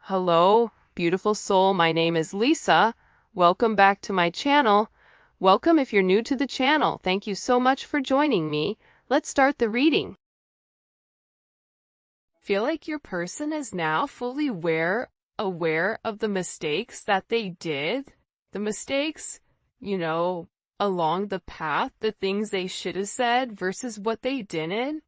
Hello, beautiful soul. My name is Lisa. Welcome back to my channel. Welcome if you're new to the channel. Thank you so much for joining me. Let's start the reading. Feel like your person is now fully aware of the mistakes that they did. The mistakes, along the path, the things they should have said versus what they didn't.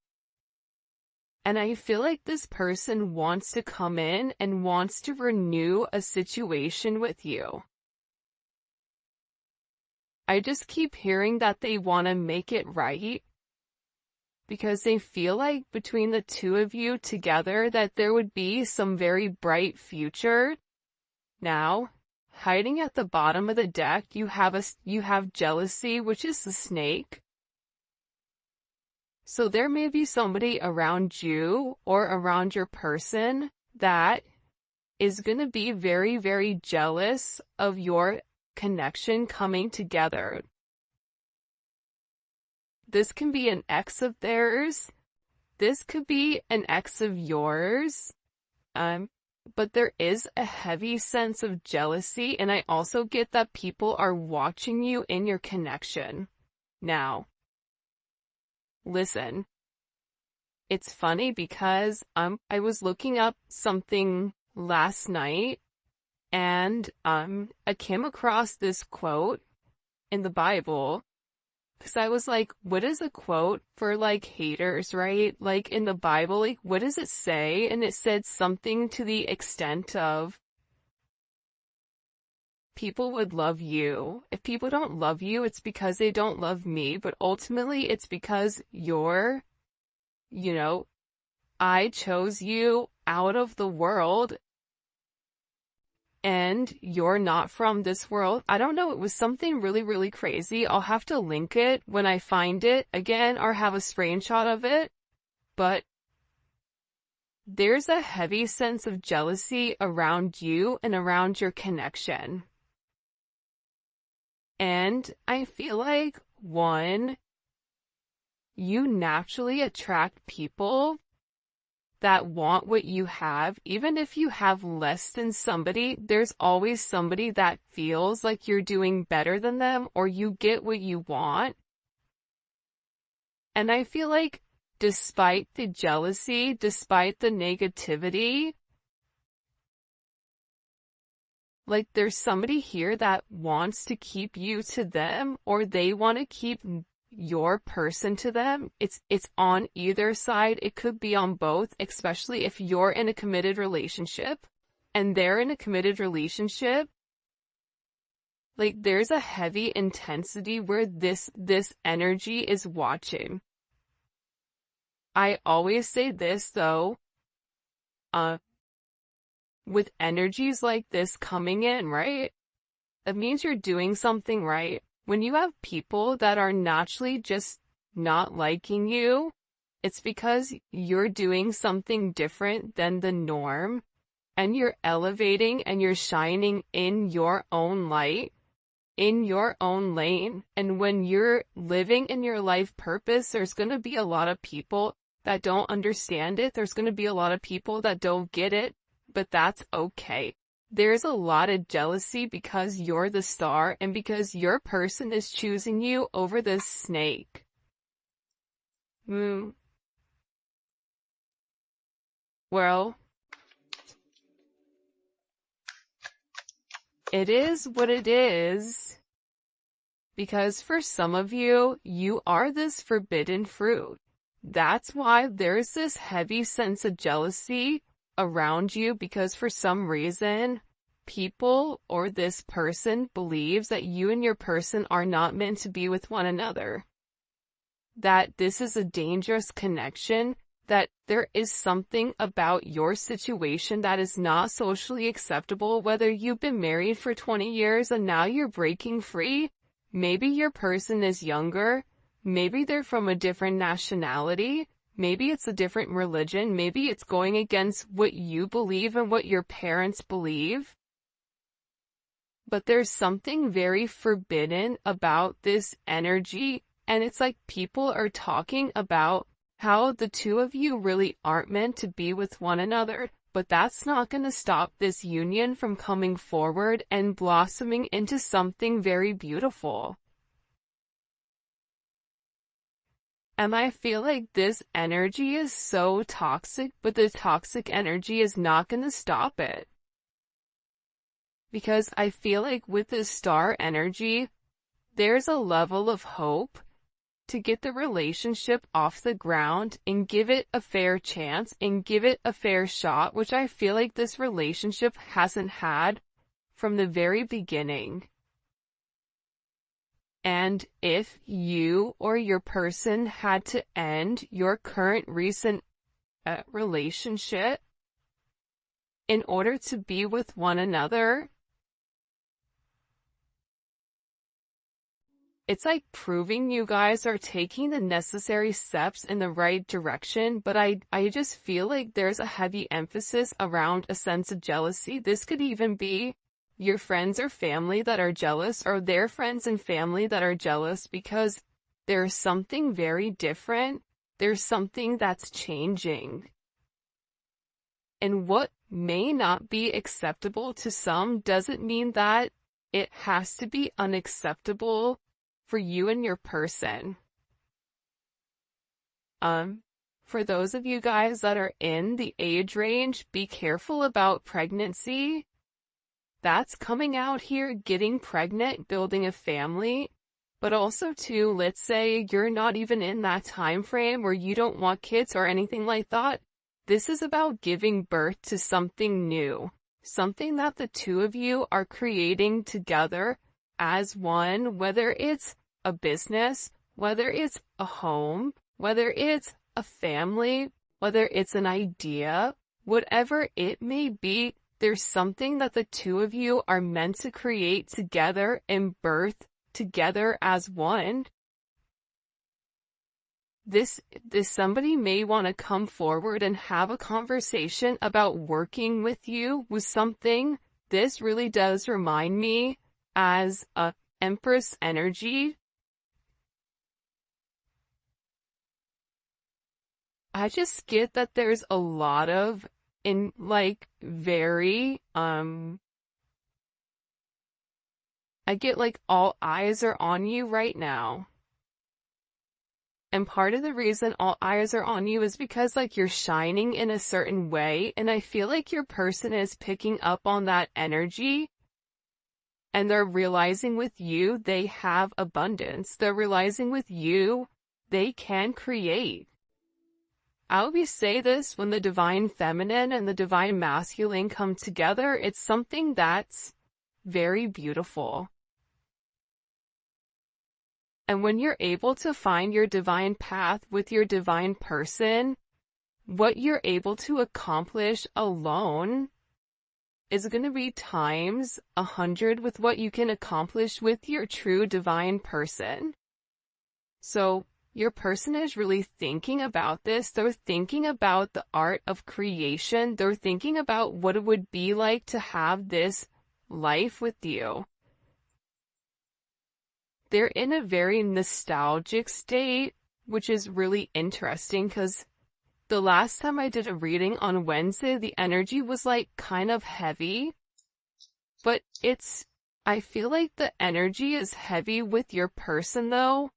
And I feel like this person wants to come in and wants to renew a situation with you. I just keep hearing that they want to make it right because they feel like between the two of you together that there would be some very bright future. Now, hiding at the bottom of the deck, you have jealousy, which is the snake. So there may be somebody around you or around your person that is going to be very, very jealous of your connection coming together. This can be an ex of theirs. This could be an ex of yours. But there is a heavy sense of jealousy, and I also get that people are watching you in your connection. Now, listen, it's funny because I was looking up something last night and I came across this quote in the Bible because I was like, what is a quote for like haters, right? Like in the Bible, like what does it say? And it said something to the extent of, people would love you. If people don't love you, it's because they don't love me, but ultimately it's because I chose you out of the world and you're not from this world. I don't know, it was something really, really crazy. I'll have to link it when I find it again or have a screenshot of it, but there's a heavy sense of jealousy around you and around your connection. And I feel like, one, you naturally attract people that want what you have. Even if you have less than somebody, there's always somebody that feels like you're doing better than them or you get what you want. And I feel like despite the jealousy, despite the negativity, like there's somebody here that wants to keep you to them or they want to keep your person to them. It's on either side. It could be on both, especially if you're in a committed relationship and they're in a committed relationship. Like there's a heavy intensity where this energy is watching. I always say this though, with energies like this coming in, right? It means you're doing something right. When you have people that are naturally just not liking you, it's because you're doing something different than the norm, and you're elevating and you're shining in your own light, in your own lane. And when you're living in your life purpose, there's going to be a lot of people that don't understand it. There's going to be a lot of people that don't get it. But that's okay. There's a lot of jealousy because you're the star and because your person is choosing you over this snake. Well, it is what it is because for some of you, you are this forbidden fruit. That's why there's this heavy sense of jealousy around you because for some reason, people or this person believes that you and your person are not meant to be with one another. That this is a dangerous connection, that there is something about your situation that is not socially acceptable, whether you've been married for 20 years and now you're breaking free. Maybe your person is younger. Maybe they're from a different nationality. Maybe it's a different religion. Maybe it's going against what you believe and what your parents believe. But there's something very forbidden about this energy. And it's like people are talking about how the two of you really aren't meant to be with one another. but that's not going to stop this union from coming forward and blossoming into something very beautiful. And I feel like this energy is so toxic, but the toxic energy is not going to stop it. Because I feel like with this star energy, there's a level of hope to get the relationship off the ground and give it a fair chance and give it a fair shot, which I feel like this relationship hasn't had from the very beginning. And if you or your person had to end your current recent relationship in order to be with one another, it's like proving you guys are taking the necessary steps in the right direction, but I just feel like there's a heavy emphasis around a sense of jealousy. This could even be your friends or family that are jealous, or their friends and family that are jealous, because there's something very different. There's something that's changing. And what may not be acceptable to some doesn't mean that it has to be unacceptable for you and your person. For those of you guys that are in the age range, be careful about pregnancy. That's coming out here, getting pregnant, building a family. But also too, let's say you're not even in that time frame where you don't want kids or anything like that. This is about giving birth to something new, something that the two of you are creating together as one, whether it's a business, whether it's a home, whether it's a family, whether it's an idea, whatever it may be. There's something that the two of you are meant to create together and birth together as one. This somebody may want to come forward and have a conversation about working with you with something. This really does remind me as a Empress energy. I just get that there's a lot of very, I get like all eyes are on you right now. And part of the reason all eyes are on you is because like you're shining in a certain way, and I feel like your person is picking up on that energy, and they're realizing with you they have abundance. They're realizing with you they can create. I always say this, when the divine feminine and the divine masculine come together, it's something that's very beautiful. And when you're able to find your divine path with your divine person, what you're able to accomplish alone is going to be times 100 with what you can accomplish with your true divine person. So your person is really thinking about this. They're thinking about the art of creation. They're thinking about what it would be like to have this life with you. They're in a very nostalgic state, which is really interesting because the last time I did a reading on Wednesday, the energy was like kind of heavy, but I feel like the energy is heavy with your person though,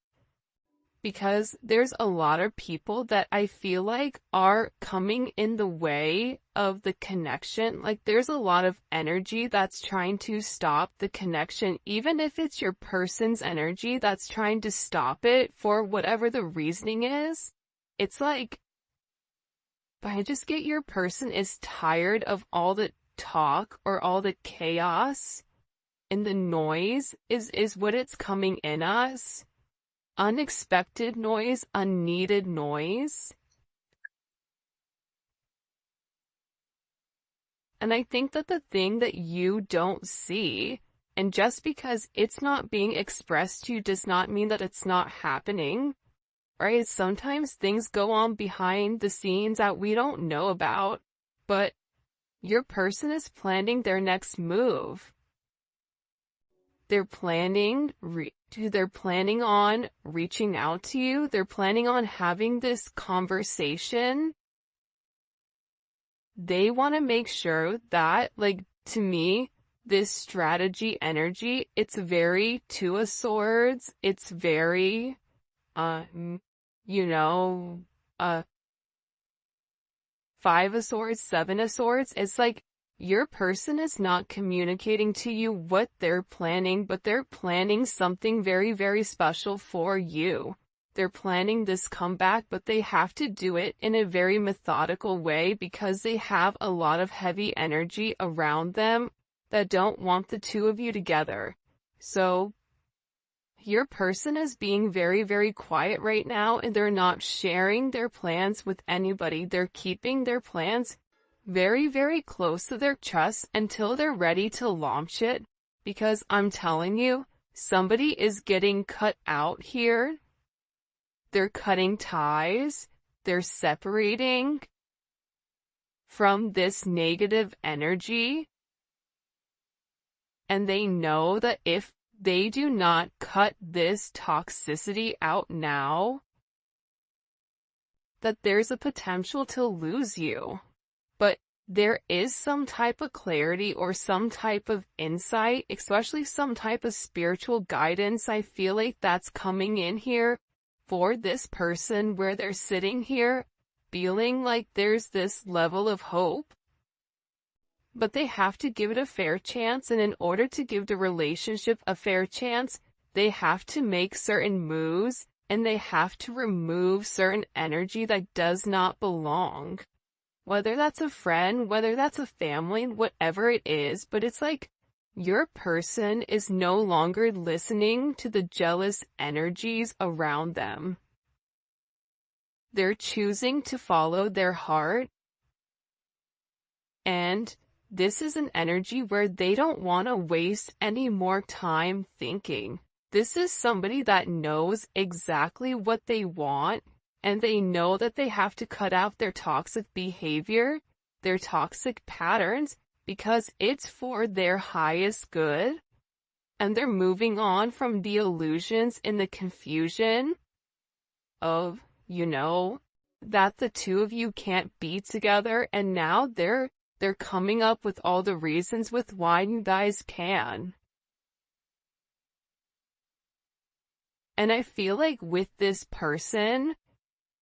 because there's a lot of people that I feel like are coming in the way of the connection. Like there's a lot of energy that's trying to stop the connection, even if it's your person's energy that's trying to stop it for whatever the reasoning is. It's like, I just get your person is tired of all the talk or all the chaos, and the noise is what it's coming in us. Unexpected noise, unneeded noise. And I think that the thing that you don't see, and just because it's not being expressed to you does not mean that it's not happening, right? Sometimes things go on behind the scenes that we don't know about, but your person is planning their next move. They're planning on reaching out to you. They're planning on having this conversation they want to make sure that, like, to me, this strategy energy, it's very Two of Swords. It's very, you know, Five of Swords, Seven of Swords. It's like your person is not communicating to you what they're planning, but they're planning something very, very special for you. They're planning this comeback, but they have to do it in a very methodical way because they have a lot of heavy energy around them that don't want the two of you together. So your person is being very, very quiet right now, and they're not sharing their plans with anybody. They're keeping their plans very, very close to their chest until they're ready to launch it, because I'm telling you, somebody is getting cut out here. They're cutting ties. They're separating from this negative energy. And they know that if they do not cut this toxicity out now, that there's a potential to lose you. But there is some type of clarity or some type of insight, especially some type of spiritual guidance. I feel like that's coming in here for this person, where they're sitting here feeling like there's this level of hope. But they have to give it a fair chance, and in order to give the relationship a fair chance, they have to make certain moves, and they have to remove certain energy that does not belong. Whether that's a friend, whether that's a family, whatever it is, but it's like your person is no longer listening to the jealous energies around them. They're choosing to follow their heart, and this is an energy where they don't want to waste any more time thinking. This is somebody that knows exactly what they want, and they know that they have to cut out their toxic behavior, their toxic patterns, because it's for their highest good. And they're moving on from the illusions and the confusion of, that the two of you can't be together, and now they're coming up with all the reasons with why you guys can. And I feel like with this person,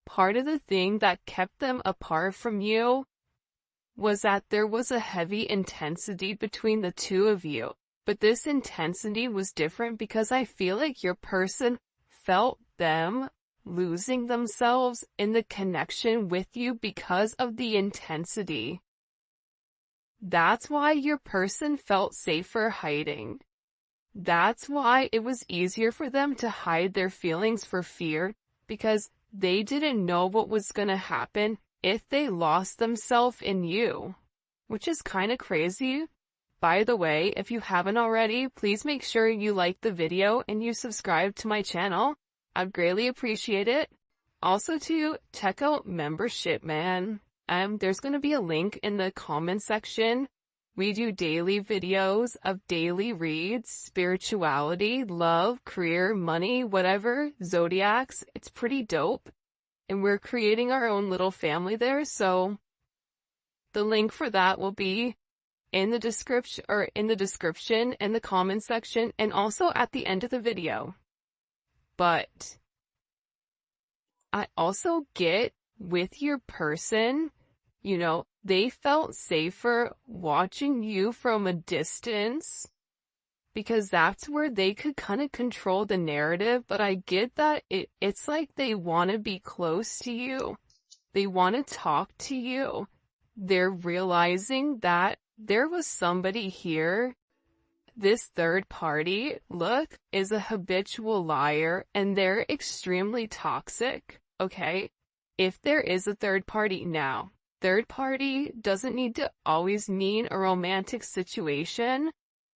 part of the thing that kept them apart from you was that there was a heavy intensity between the two of you. But this intensity was different because I feel like your person felt them losing themselves in the connection with you because of the intensity. That's why your person felt safer hiding. That's why it was easier for them to hide their feelings for fear, because they didn't know what was gonna happen if they lost themselves in you. Which is kinda crazy. By the way, if you haven't already, please make sure you like the video and you subscribe to my channel. I'd greatly appreciate it. Also to check out membership, man. There's gonna be a link in the comment section. We do daily videos of daily reads, spirituality, love, career, money, whatever, zodiacs. It's pretty dope. And we're creating our own little family there, so the link for that will be in the description in the comment section, and also at the end of the video. But I also get with your person, they felt safer watching you from a distance because that's where they could kind of control the narrative. But I get that it's like they want to be close to you. They want to talk to you. They're realizing that there was somebody here. This third party, look, is a habitual liar, and they're extremely toxic, okay? If there is a third party now, third party doesn't need to always mean a romantic situation.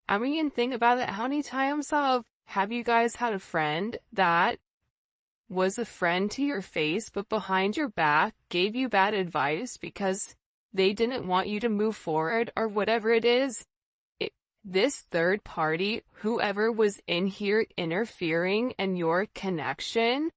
I mean, think about it. How many times have you guys had a friend that was a friend to your face, but behind your back gave you bad advice because they didn't want you to move forward or whatever it is? This third party, whoever was in here interfering in your connection,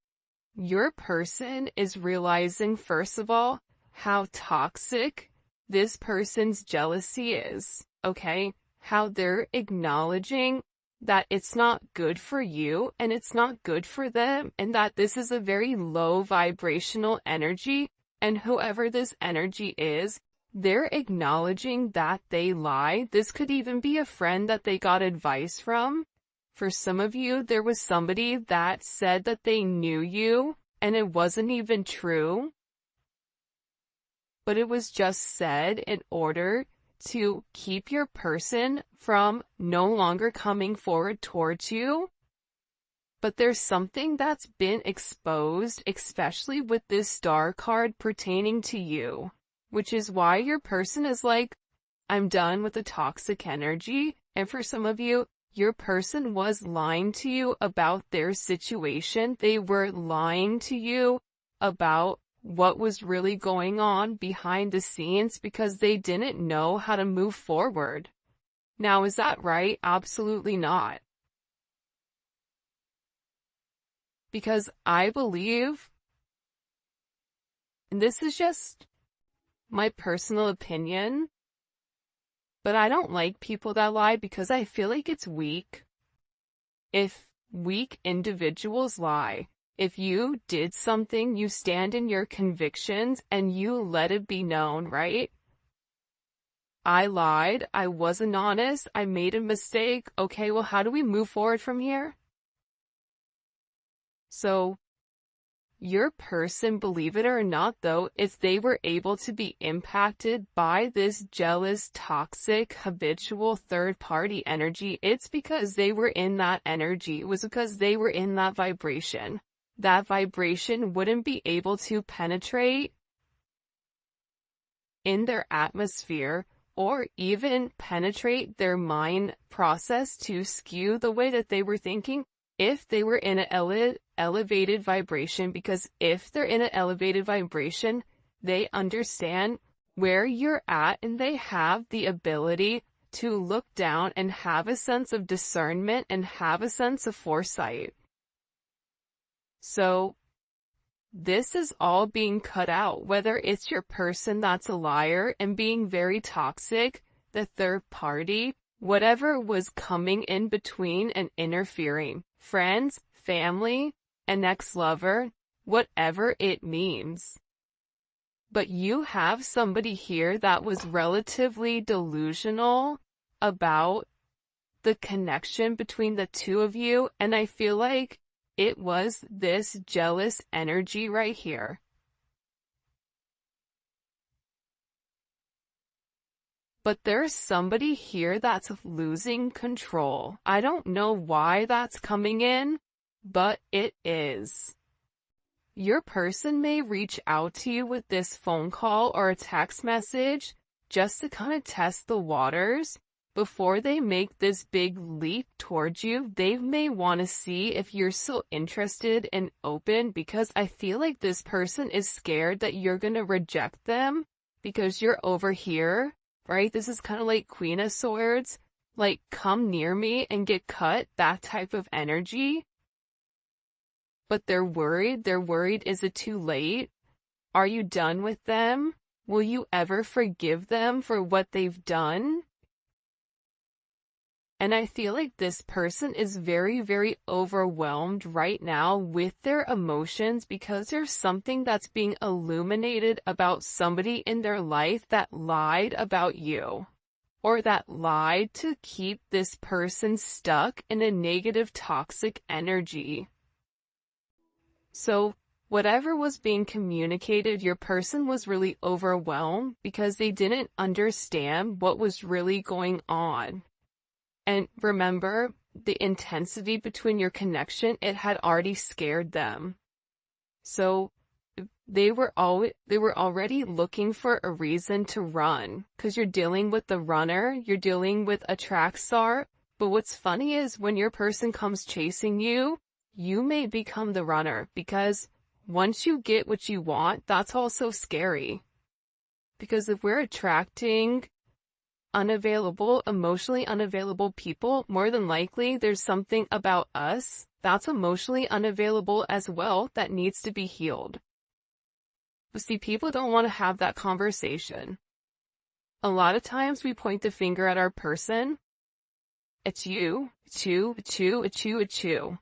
your person is realizing, first of all, how toxic this person's jealousy is, okay? How they're acknowledging that it's not good for you and it's not good for them, and that this is a very low vibrational energy, and whoever this energy is, they're acknowledging that they lie. This could even be a friend that they got advice from. For some of you, there was somebody that said that they knew you, and it wasn't even true, but it was just said in order to keep your person from no longer coming forward towards you. But there's something that's been exposed, especially with this star card pertaining to you, which is why your person is like, I'm done with the toxic energy. And for some of you, your person was lying to you about their situation. They were lying to you about what was really going on behind the scenes because they didn't know how to move forward. Now, is that right? Absolutely not. Because I believe, and this is just my personal opinion, but I don't like people that lie because I feel like it's weak. If weak individuals lie, if you did something, you stand in your convictions and you let it be known, right? I lied, I wasn't honest, I made a mistake. Okay, well, how do we move forward from here? So, your person, believe it or not though, if they were able to be impacted by this jealous, toxic, habitual third-party energy, it's because they were in that energy. It was because they were in that vibration. That vibration wouldn't be able to penetrate in their atmosphere or even penetrate their mind process to skew the way that they were thinking if they were in an elevated vibration, because if they're in an elevated vibration, they understand where you're at and they have the ability to look down and have a sense of discernment and have a sense of foresight. So this is all being cut out, whether it's your person that's a liar and being very toxic, the third party, whatever was coming in between and interfering, friends, family, an ex-lover, whatever it means. But you have somebody here that was relatively delusional about the connection between the two of you, and I feel like it was this jealous energy right here. But there's somebody here that's losing control. I don't know why that's coming in, but it is. Your person may reach out to you with this phone call or a text message just to kind of test the waters. Before they make this big leap towards you, they may want to see if you're still interested and open, because I feel like this person is scared that you're going to reject them because you're over here, right? This is kind of like Queen of Swords, like come near me and get cut, that type of energy. But they're worried. They're worried, is it too late? Are you done with them? Will you ever forgive them for what they've done? And I feel like this person is very, very overwhelmed right now with their emotions because there's something that's being illuminated about somebody in their life that lied about you, or that lied to keep this person stuck in a negative, toxic energy. So whatever was being communicated, your person was really overwhelmed because they didn't understand what was really going on. And remember, the intensity between your connection, it had already scared them. So they were already looking for a reason to run, because you're dealing with the runner, you're dealing with a track star. But what's funny is when your person comes chasing you, you may become the runner, because once you get what you want, that's also scary. Because if we're attracting emotionally unavailable people, more than likely there's something about us that's emotionally unavailable as well that needs to be healed. But see, people don't want to have that conversation. A lot of times we point the finger at our person. It's you, it's you, it's you, it's you, it's you.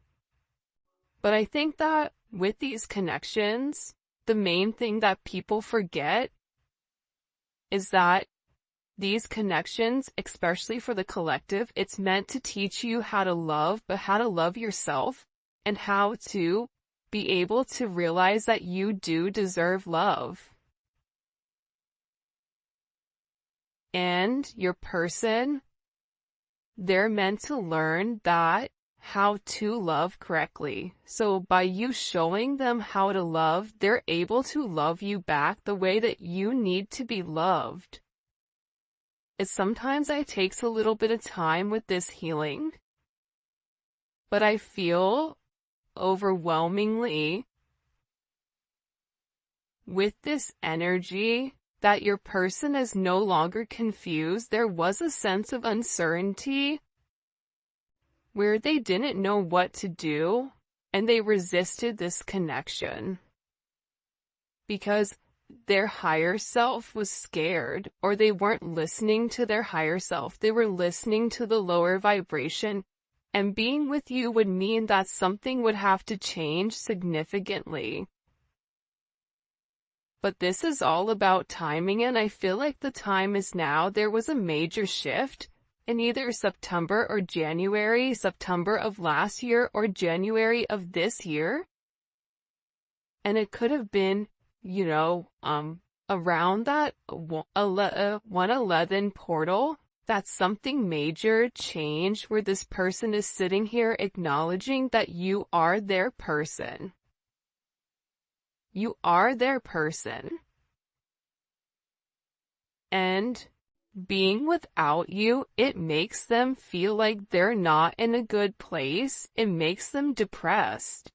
But I think that with these connections, the main thing that people forget is that these connections, especially for the collective, it's meant to teach you how to love, but how to love yourself and how to be able to realize that you do deserve love. And your person, they're meant to learn that how to love correctly. So by you showing them how to love, they're able to love you back the way that you need to be loved. Sometimes it takes a little bit of time with this healing, but I feel overwhelmingly with this energy that your person is no longer confused. There was a sense of uncertainty where they didn't know what to do, and they resisted this connection because their higher self was scared, or they weren't listening to their higher self. They were listening to the lower vibration, and being with you would mean that something would have to change significantly. But this is all about timing, and I feel like the time is now. There was a major shift in either September or January, September of last year or January of this year. And it could have been, around that 111 portal, that something major changed where this person is sitting here acknowledging that you are their person. You are their person. And being without you, it makes them feel like they're not in a good place. It makes them depressed.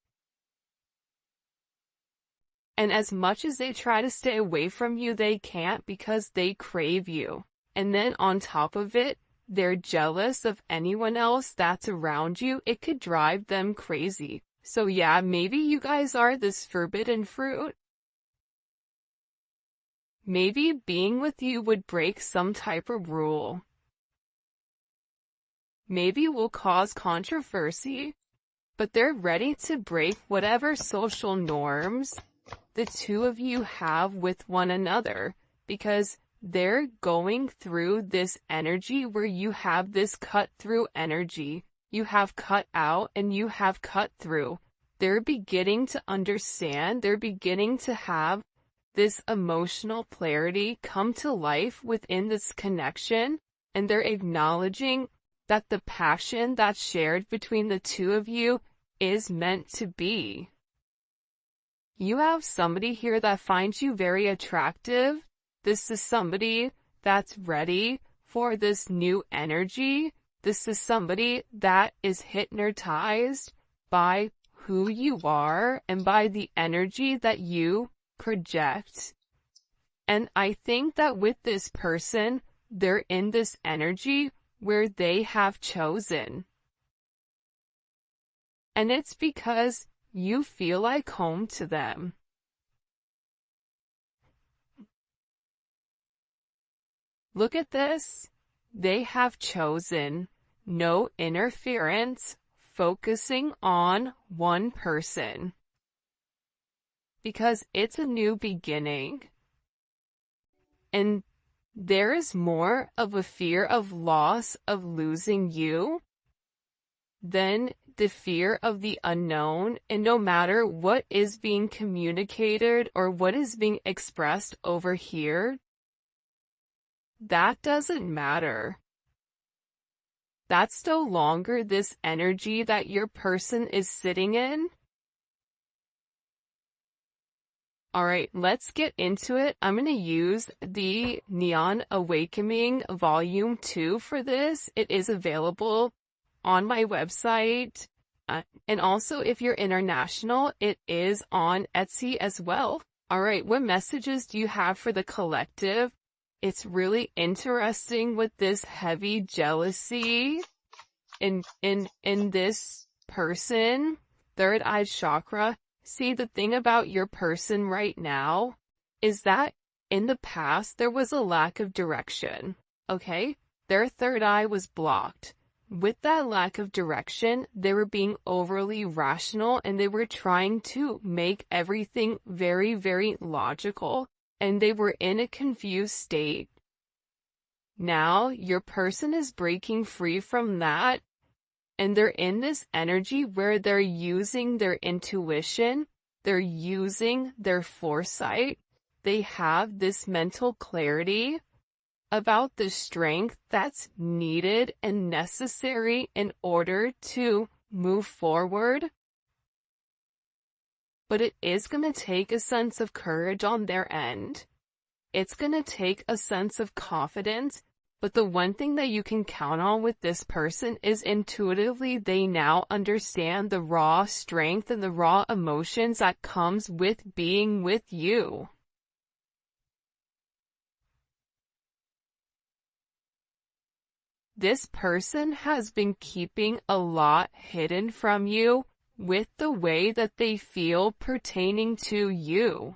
And as much as they try to stay away from you, they can't because they crave you. And then on top of it, they're jealous of anyone else that's around you. It could drive them crazy. So yeah, maybe you guys are this forbidden fruit. Maybe being with you would break some type of rule. Maybe will cause controversy, but they're ready to break whatever social norms the two of you have with one another, because they're going through this energy where you have this cut through energy. You have cut out and you have cut through. They're beginning to understand, they're beginning to have this emotional clarity come to life within this connection, and they're acknowledging that the passion that's shared between the two of you is meant to be. You have somebody here that finds you very attractive. This is somebody that's ready for this new energy. This is somebody that is hypnotized by who you are and by the energy that you project. And I think that with this person, they're in this energy where they have chosen. And it's because you feel like home to them. Look at this. They have chosen no interference, focusing on one person. Because it's a new beginning. And there is more of a fear of loss, of losing you, than the fear of the unknown. And no matter what is being communicated or what is being expressed over here, that doesn't matter. That's no longer this energy that your person is sitting in. Alright, let's get into it. I'm going to use the Neon Awakening Volume 2 for this. It is available on my website. And also, if you're international, it is on Etsy as well. Alright, what messages do you have for the collective? It's really interesting with this heavy jealousy in this person, third eye chakra. See, the thing about your person right now is that In the past, there was a lack of direction, okay? Their third eye was blocked. With that lack of direction, they were being overly rational and they were trying to make everything very, very logical, and they were in a confused state. Now, your person is breaking free from that, and they're in this energy where they're using their intuition, they're using their foresight, they have this mental clarity about the strength that's needed and necessary in order to move forward. But it is going to take a sense of courage on their end. It's going to take a sense of confidence, but the one thing that you can count on with this person is intuitively they now understand the raw strength and the raw emotions that comes with being with you. This person has been keeping a lot hidden from you with the way that they feel pertaining to you.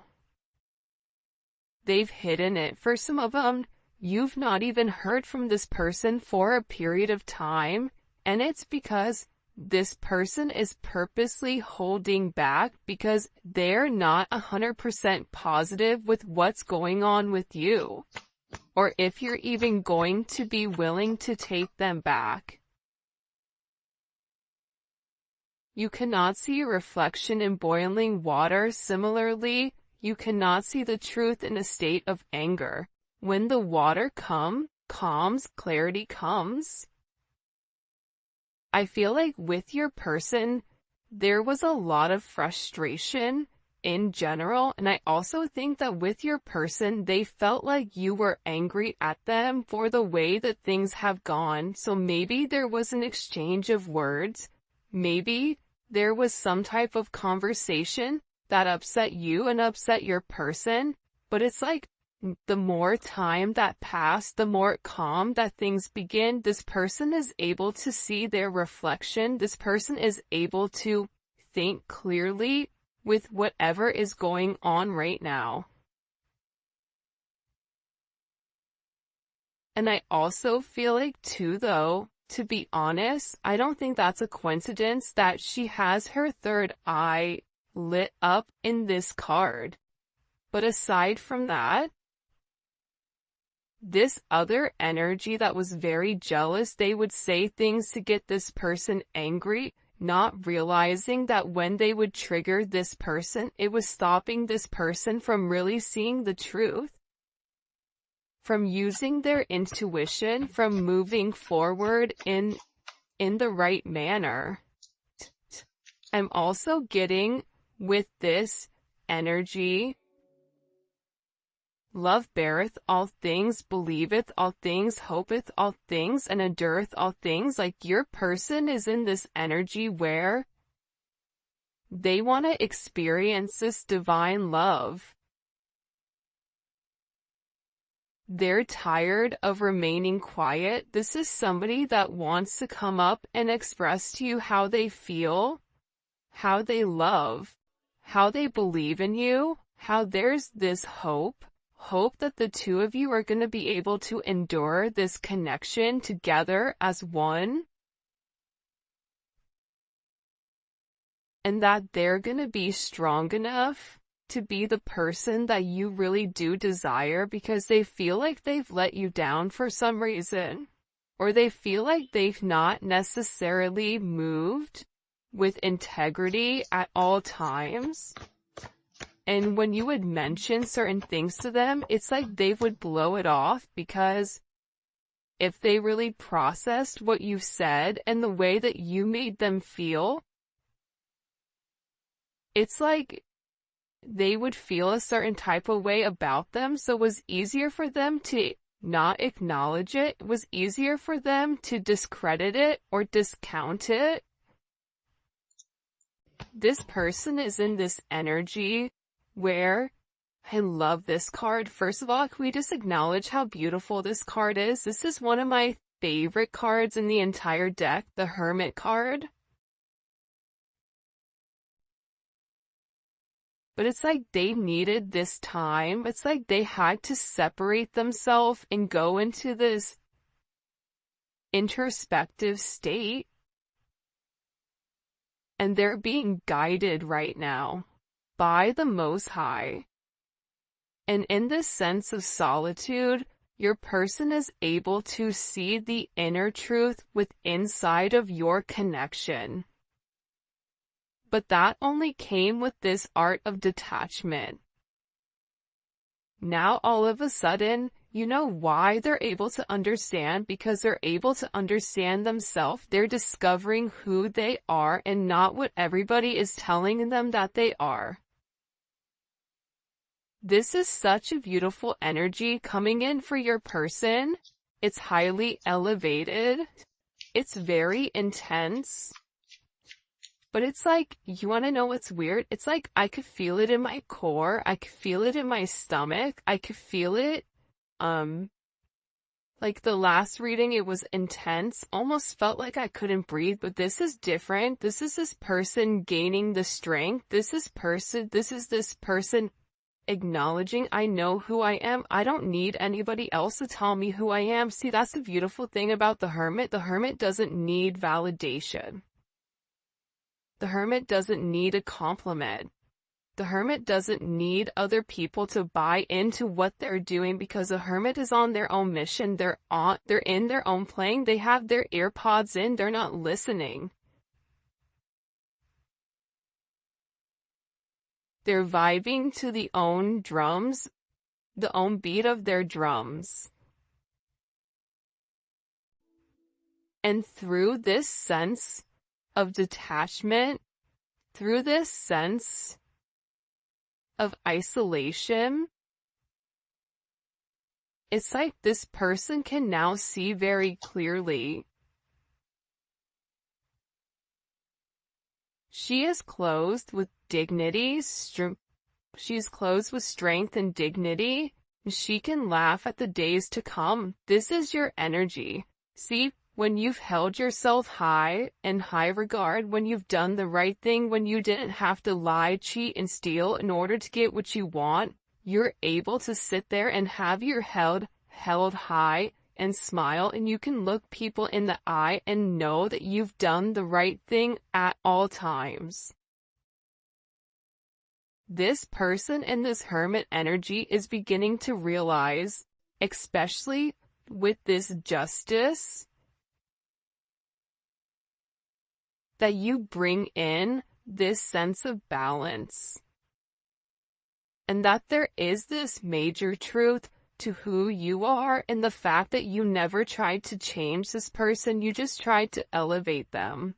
They've hidden it. For some of them, you've not even heard from this person for a period of time, and it's because this person is purposely holding back because they're not 100% positive with what's going on with you, or if you're even going to be willing to take them back. You cannot see a reflection in boiling water. Similarly, you cannot see the truth in a state of anger. When the water calms, clarity comes. I feel like with your person, there was a lot of frustration in general, and I also think that with your person, they felt like you were angry at them for the way that things have gone. So maybe there was an exchange of words. Maybe there was some type of conversation that upset you and upset your person, but it's like the more time that passed, the more calm that things begin. This person is able to see their reflection. This person is able to think clearly with whatever is going on right now. And I also feel like too, though, to be honest, I don't think that's a coincidence that she has her third eye lit up in this card. But aside from that, this other energy that was very jealous, they would say things to get this person angry, not realizing that when they would trigger this person, it was stopping this person from really seeing the truth, from using their intuition, from moving forward in the right manner. I'm also getting with this energy, love beareth all things, believeth all things, hopeth all things, and endureth all things. Like your person is in this energy where they want to experience this divine love. They're tired of remaining quiet. This is somebody that wants to come up and express to you how they feel, how they love, how they believe in you, how there's this hope that the two of you are going to be able to endure this connection together as one, and that they're going to be strong enough to be the person that you really do desire because they feel like they've let you down for some reason, or they feel like they've not necessarily moved with integrity at all times. And when you would mention certain things to them, it's like they would blow it off because if they really processed what you said and the way that you made them feel, it's like they would feel a certain type of way about them. So it was easier for them to not acknowledge it. It was easier for them to discredit it or discount it. This person is in this energy where I love this card. First of all, can we just acknowledge how beautiful this card is? This is one of my favorite cards in the entire deck, the Hermit card. But it's like they needed this time. It's like they had to separate themselves and go into this introspective state. And they're being guided right now by the Most High. And in this sense of solitude, your person is able to see the inner truth inside of your connection. But that only came with this art of detachment. Now all of a sudden, you know why they're able to understand? Because they're able to understand themselves. They're discovering who they are and not what everybody is telling them that they are. This is such a beautiful energy coming in for your person. It's highly elevated. It's very intense. But it's like, you want to know what's weird? It's like I could feel it in my core. I could feel it in my stomach. I could feel it. Like the last reading, it was intense. Almost felt like I couldn't breathe, but this is different. This is this person gaining the strength. This is this person acknowledging, I know who I am. I don't need anybody else to tell me who I am. See, that's the beautiful thing about the Hermit. The Hermit doesn't need validation. The Hermit doesn't need a compliment. The Hermit doesn't need other people to buy into what they're doing, because the Hermit is on their own mission. They're in their own plane. They have their earpods in. They're not listening. They're vibing to the own drums, the own beat of their drums. And through this sense of detachment, through this sense of isolation, it's like this person can now see very clearly. She is clothed with dignity, she's clothed with strength and dignity. She can laugh at the days to come. This is your energy. See, when you've held yourself high in high regard, when you've done the right thing, when you didn't have to lie, cheat, and steal in order to get what you want, you're able to sit there and have your head held high and smile, and you can look people in the eye and know that you've done the right thing at all times. This person in this Hermit energy is beginning to realize, especially with this justice, that you bring in this sense of balance. And that there is this major truth to who you are, and the fact that you never tried to change this person, you just tried to elevate them.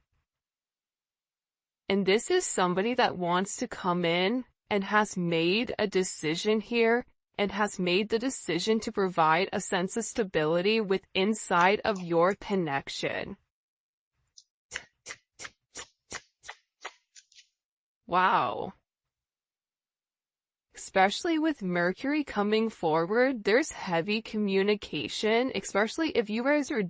And this is somebody that wants to come in and has made a decision here, and has made the decision to provide a sense of stability inside of your connection. Wow. Especially with Mercury coming forward, there's heavy communication, especially if you guys are